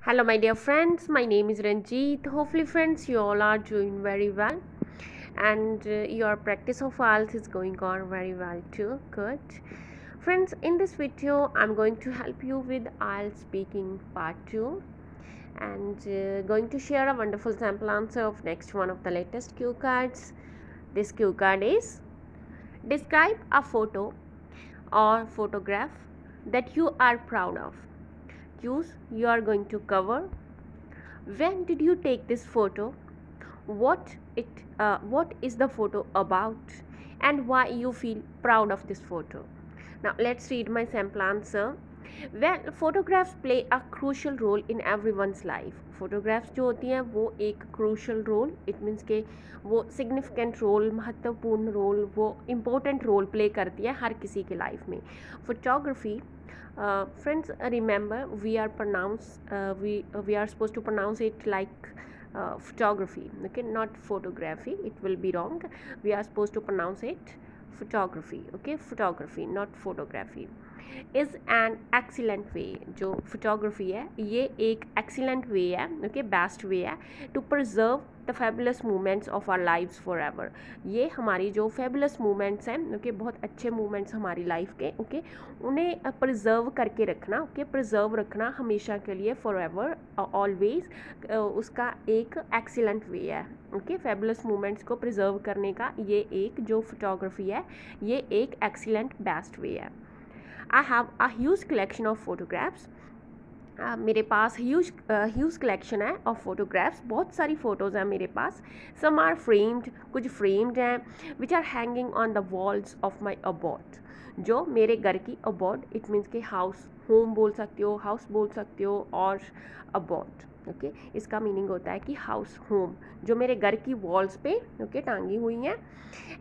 Hello, my dear friends. My name is Ranjit. Hopefully, friends, you all are doing very well, and your practice of IELTS is going on very well too. Good, friends. In this video, I'm going to help you with IELTS speaking part 2, and going to share a wonderful sample answer of next one of the latest cue cards. This cue card is: describe a photo or photograph that you are proud of. Use you are going to cover. When did you take this photo? What is the photo about, and why you feel proud of this photo? Now let's read my sample answer. Well, photographs play a crucial role in everyone's life. Photographs जो होती हैं वो एक crucial role, it means के वो significant role, महत्वपूर्ण role, वो important role play करती है हर किसी की लाइफ में. Photography, friends, remember we are we are supposed to pronounce it like photography, okay, not photography. It will be wrong. We are supposed to pronounce it photography, okay, photography, not photography. Is an excellent way. जो photography है ये एक excellent वे है, okay, best way है to preserve the fabulous moments of our lifes forever. ये हमारी जो fabulous moments हैं, ओके, बहुत अच्छे मोमेंट्स हमारी लाइफ के, ओके, उन्हें प्रिजर्व करके रखना, ओके, प्रिजर्व रखना हमेशा के लिए, फॉर एवर, ऑलवेज, उसका एक एक्सीलेंट वे है, ओके. फेबुलस मोमेंट्स को प्रिजर्व करने का ये एक जो फोटोग्राफी है ये एक एक्सीलेंट बेस्ट वे है. I have a huge collection of photographs. मेरे पास ह्यूज कलेक्शन है ऑफ फोटोग्राफ्स. बहुत सारी फ़ोटोज़ हैं मेरे पास. सम आर फ्रेम्ड, कुछ फ्रेम्ड हैं, which are hanging on the walls of my abode. जो मेरे घर की अबॉट, इट मीन्स के हाउस, होम बोल सकते हो, हाउस बोल सकते हो, और अबॉट, ओके. इसका मीनिंग होता है कि हाउस, होम, जो मेरे घर की वॉल्स पे, ओके, टांगी हुई हैं.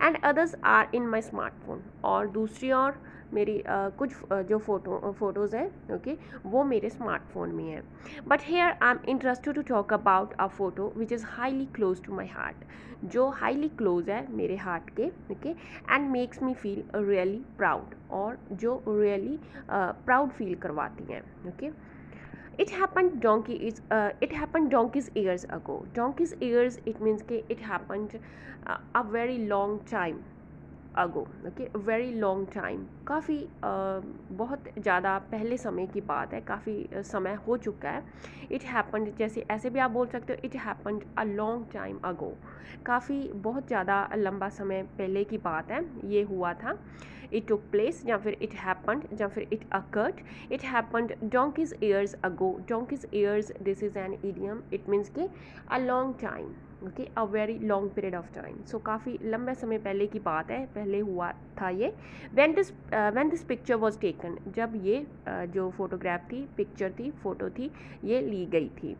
And others are in my smartphone. और दूसरी और मेरी कुछ जो फ़ोटोज़ हैं, ओके, वो मेरे स्मार्टफोन में है. But here I am interested to talk about a photo which is highly close to my heart. जो हाईली क्लोज है मेरे हार्ट के, okay, and makes me feel really proud, और जो रियली प्राउड फील करवाती हैं, okay. It happened donkeys years ago. Donkeys years, it means कि it happened a very long time ago, okay, very long time. काफ़ी बहुत ज़्यादा पहले समय की बात है, काफ़ी समय हो चुका है. It happened, जैसे ऐसे भी आप बोल सकते हो, it happened a long time ago. काफ़ी बहुत ज़्यादा लंबा समय पहले की बात है, ये हुआ था. It took place, या फिर it happened, या फिर it occurred. It happened donkeys years ago. Donkeys years, this is an idiom. It means कि a long time, okay, a very long period of time. So काफ़ी लंबे समय पहले की बात है, पहले हुआ था ये. When this picture was taken, जब ये जो फोटोग्राफ थी, पिक्चर थी, फ़ोटो थी, ये ली गई थी.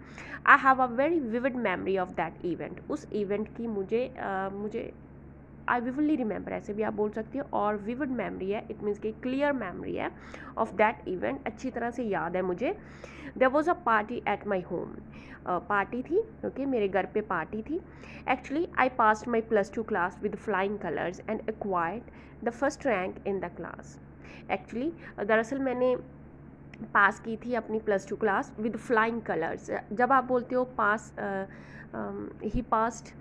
I have a very vivid memory of that event. उस इवेंट की मुझे आई विविडली रिमेंबर, ऐसे भी आप बोल सकते हो. और विविड मेमोरी है, इट मीन्स कि क्लियर मेमोरी है ऑफ दैट इवेंट, अच्छी तरह से याद है मुझे. There was a party at my home. Party थी, ओके, मेरे घर पे पार्टी थी. Actually I passed my +2 class with flying colours and acquired the first rank in the class. Actually दरअसल मैंने पास की थी अपनी +2 क्लास विद फ्लाइंग कलर्स. जब आप बोलते हो पास, ही passed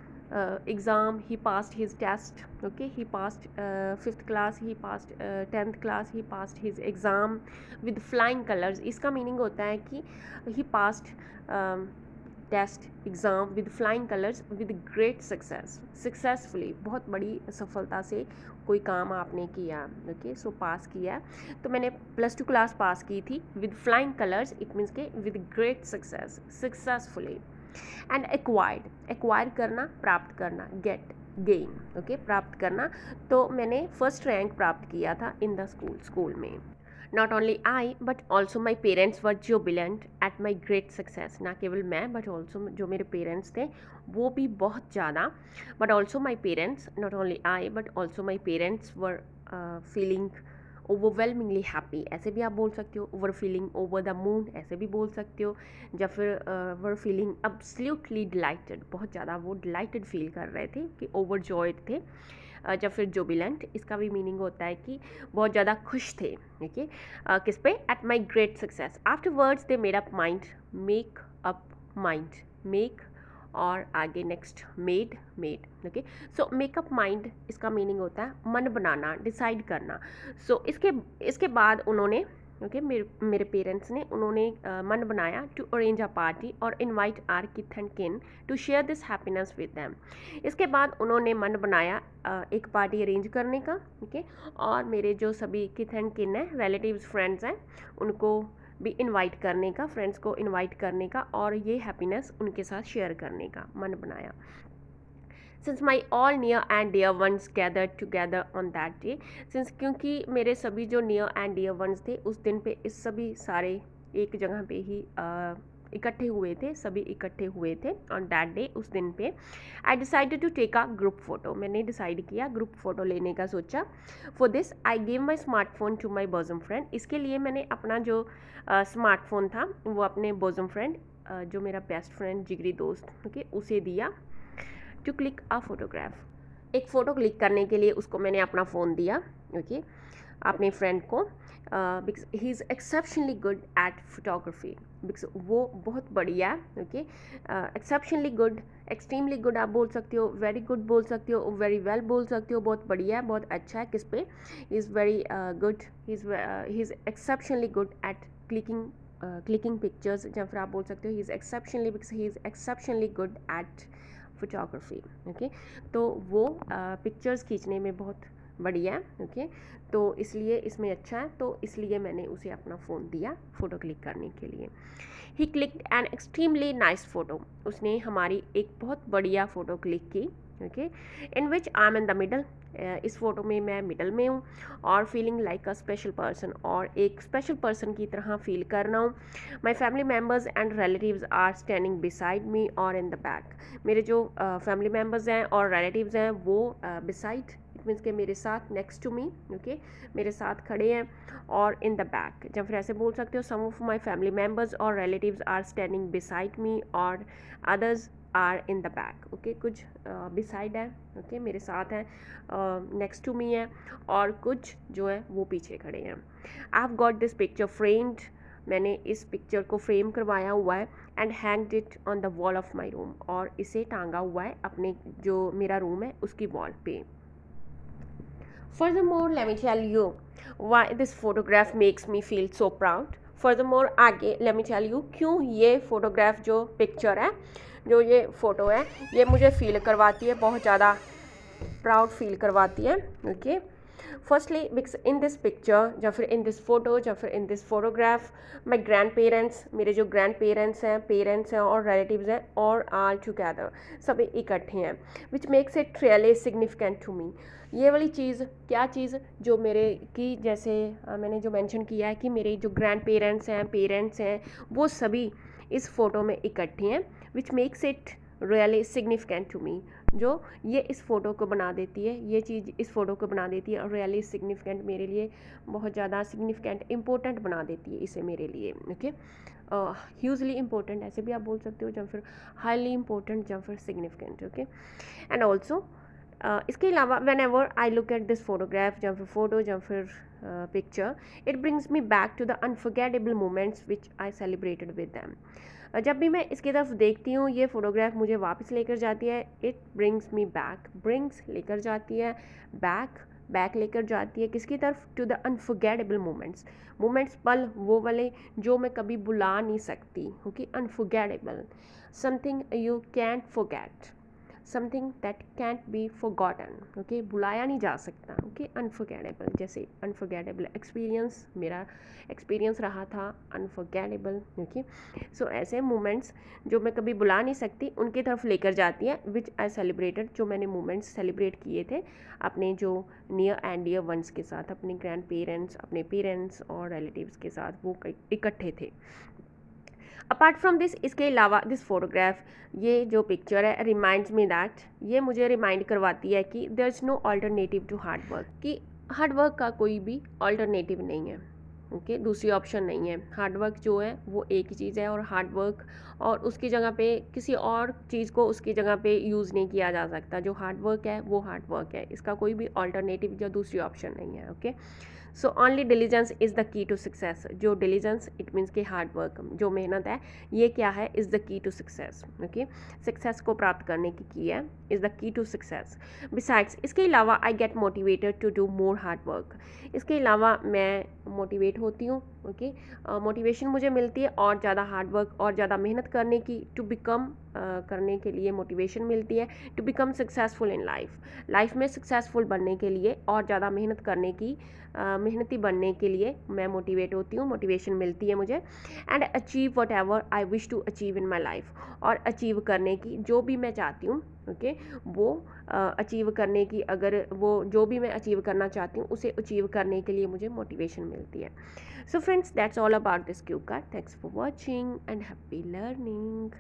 exam, he passed his test, okay, he passed 5th class, he passed 10th class, he passed his exam with flying colors. इसका मीनिंग होता है कि he passed test, exam with flying colours with great success. Successfully, बहुत बड़ी सफलता से कोई काम आपने किया, ओके, सो पास किया. तो मैंने +2 क्लास पास की थी with flying colours, it means के with great success, successfully. And acquire करना, प्राप्त करना, गेट, गेन, ओके, प्राप्त करना. तो मैंने फर्स्ट रैंक प्राप्त किया था इन द स्कूल में. Not only I but also my parents were Jubilant at my great success. ना केवल मैं बट ऑल्सो जो मेरे पेरेंट्स थे वो भी बहुत ज़्यादा. But also my parents, not only I but also my parents were feeling overwhelmingly happy. ऐसे भी आप बोल सकते हो. Were feeling over the moon, ऐसे भी बोल सकते हो. या फिर वर फीलिंग एब्सोल्युटली डिलाइटेड, बहुत ज़्यादा वो डिलाइटेड फील कर रहे थे, कि ओवरजॉयड थे. या फिर जुबिलेंट, इसका भी मीनिंग होता है कि बहुत ज़्यादा खुश थे, ओके। किस पे? At my great success. Afterwards they made up mind, make up mind, make और आगे नेक्स्ट मेड, ओके। सो मेकअप माइंड, इसका मीनिंग होता है मन बनाना, डिसाइड करना। सो इसके बाद उन्होंने, ओके, मेरे पेरेंट्स ने, उन्होंने मन बनाया टू अरेंज अ पार्टी और invite our kith and kin to share this happiness with them. इसके बाद उन्होंने मन बनाया एक पार्टी अरेंज करने का, ओके, और मेरे जो सभी किथ एंड किन हैं, रिलेटिव्स, फ्रेंड्स हैं, उनको भी इनवाइट करने का, फ्रेंड्स को इनवाइट करने का और ये हैप्पीनेस उनके साथ शेयर करने का मन बनाया। Since my all near and dear ones gathered together on that day, since क्योंकि मेरे सभी जो नियर एंड डियर वंस थे उस दिन पे इस सभी सारे एक जगह पे ही इकट्ठे हुए थे, सभी इकट्ठे हुए थे ऑन दैट डे, उस दिन पे। I decided to take a group photo, मैंने डिसाइड किया ग्रुप फ़ोटो लेने का सोचा। For this I give my smartphone to my bosom friend, इसके लिए मैंने अपना जो स्मार्टफोन था वो अपने बॉजम फ्रेंड, जो मेरा बेस्ट फ्रेंड, जिगरी दोस्त, ओके, उसे दिया। टू क्लिक अ फोटोग्राफ, एक फ़ोटो क्लिक करने के लिए उसको मैंने अपना फ़ोन दिया, ओके, अपने फ्रेंड को, because he is exceptionally good at photography, because वो बहुत बढ़िया, okay, exceptionally good, extremely good आप बोल सकते हो, वेरी गुड बोल सकते हो, वेरी वेल बोल सकते हो, बहुत बढ़िया है, बहुत अच्छा है। किस पे? He is very good, he is exceptionally good at clicking pictures, या फिर आप बोल सकते हो he is exceptionally, because he is exceptionally good at photography, okay. तो वो पिक्चर्स खींचने में बहुत बढ़िया है, ओके, तो इसलिए इसमें अच्छा है, तो इसलिए मैंने उसे अपना फ़ोन दिया फ़ोटो क्लिक करने के लिए। He clicked an extremely nice photo, उसने हमारी एक बहुत बढ़िया फ़ोटो क्लिक की, okay, in which I am in the middle, इस फ़ोटो में मैं मिडल में हूँ, और feeling like a special person, और एक स्पेशल पर्सन की तरह फील करना हूँ। My family members and relatives are standing beside me और इन द बैक, मेरे जो फैमिली मेम्बर्स हैं और रिलेटिव्स हैं वो बिसाइड, इट मीन्स के मेरे साथ, नेक्स्ट टू मी, ओके, मेरे साथ खड़े हैं, और इन द बैक, जब फिर ऐसे बोल सकते हो, some of my family members और relatives are standing beside me और others are in the back, okay, कुछ बिसाइड है, ओके, मेरे साथ हैं, नेक्स्ट टू मी है, और कुछ जो है वो पीछे खड़े हैं। I have got this picture framed, मैंने इस पिक्चर को फ्रेम करवाया हुआ है, and hanged it on the wall of my room, और इसे टांगा हुआ है अपने जो मेरा रूम है उसकी वॉल पे। Furthermore, let me tell you why this photograph makes me feel so proud. Furthermore, आगे let me tell you क्यों ये फोटोग्राफ, जो पिक्चर है, जो ये फ़ोटो है, ये मुझे फील करवाती है, बहुत ज़्यादा प्राउड फील करवाती है, okay. Firstly because in this picture, या फिर इन दिस फोटो, या फिर in this photograph, my grand parents, मेरे जो ग्रैंड पेरेंट्स हैं और रिलेटिव्स हैं, और आल टुगेदर, सभी इकट्ठे हैं, which makes it really significant to me. ये वाली चीज़, क्या चीज़, जो मेरे की, जैसे मैंने जो मेंशन किया है कि मेरे जो ग्रैंड पेरेंट्स हैं वो सभी इस फ़ोटो में इकट्ठे हैं, which makes it really significant to me, जो ये इस फ़ोटो को बना देती है, ये चीज़ इस फ़ोटो को बना देती है, और रियली सिग्निफिकेंट, मेरे लिए बहुत ज़्यादा सिग्निफिकेंट, इंपॉर्टेंट बना देती है इसे मेरे लिए, ओके। ह्यूजली इंपॉर्टेंट ऐसे भी आप बोल सकते हो, या फिर हाईली इंपॉर्टेंट, या फिर सिग्निफिकेंट, ओके। एंड ऑल्सो इसके अलावा whenever I look at this photograph, या फिर फ़ोटो, या फिर picture, it brings me back to the unforgettable moments which I celebrated with them. जब भी मैं इसकी तरफ देखती हूँ, ये फ़ोटोग्राफ मुझे वापस लेकर जाती है, it brings me back, brings लेकर जाती है, बैक लेकर जाती है, किसकी तरफ? टू द अनफॉरगेटेबल मोमेंट्स, पल वो वाले जो मैं कभी भुला नहीं सकती, okay, unforgettable, something you can't forget, something that cantt B forgotten, okay, भुलाया नहीं जा सकता, ओके, अनफॉरगेटेबल, जैसे अनफॉरगेटेबल एक्सपीरियंस, मेरा एक्सपीरियंस रहा था अनफॉरगेटेबल, ओके। सो ऐसे मोमेंट्स जो मैं कभी भुला नहीं सकती, उनकी तरफ लेकर जाती है, विच आई सेलिब्रेटेड, जो मैंने मोमेंट्स सेलिब्रेट किए थे अपने जो नियर एंड डियर वंस के साथ, अपने ग्रैंड पेरेंट्स, अपने पेरेंट्स और रिलेटिव्स के साथ वो इकट्ठे थे। अपार्ट फ्रॉम दिस, इसके अलावा दिस फोटोग्राफ, ये जो पिक्चर है, रिमाइंड्स मी दैट, ये मुझे रिमाइंड करवाती है कि there is no alternative to hard work, कि हार्ड वर्क का कोई भी अल्टरनेटिव नहीं है, ओके, दूसरी ऑप्शन नहीं है। हार्ड वर्क जो है वो एक ही चीज़ है, और हार्ड वर्क और उसकी जगह पे किसी और चीज़ को उसकी जगह पे यूज़ नहीं किया जा सकता। जो हार्ड वर्क है वो हार्ड वर्क है, इसका कोई भी ऑल्टरनेटिव या दूसरी ऑप्शन नहीं है। Okay, so only diligence is the key to success. जो डिलीजेंस इट मीन्स कि हार्ड वर्क, जो मेहनत है, ये क्या है, is the key to success. Okay, success को प्राप्त करने की है, is the key to success. Besides, इसके अलावा I get motivated to do more hard work. इसके अलावा मैं मोटिवेट होती हूँ। ओके, मोटिवेशन मुझे मिलती है और ज़्यादा हार्ड वर्क और ज़्यादा मेहनत करने की, टू बिकम करने के लिए मोटिवेशन मिलती है, to become successful in life में सक्सेसफुल बनने के लिए और ज़्यादा मेहनत करने की, मेहनती बनने के लिए मैं मोटिवेट होती हूँ, मोटिवेशन मिलती है मुझे। And achieve whatever I wish to achieve in my life, और अचीव करने की जो भी मैं चाहती हूँ, ओके, वो अचीव करने की, अगर वो जो भी मैं अचीव करना चाहती हूँ उसे अचीव करने के लिए मुझे मोटिवेशन मिलती है। So friends, that's all about this Q card. Thanks for watching and happy learning.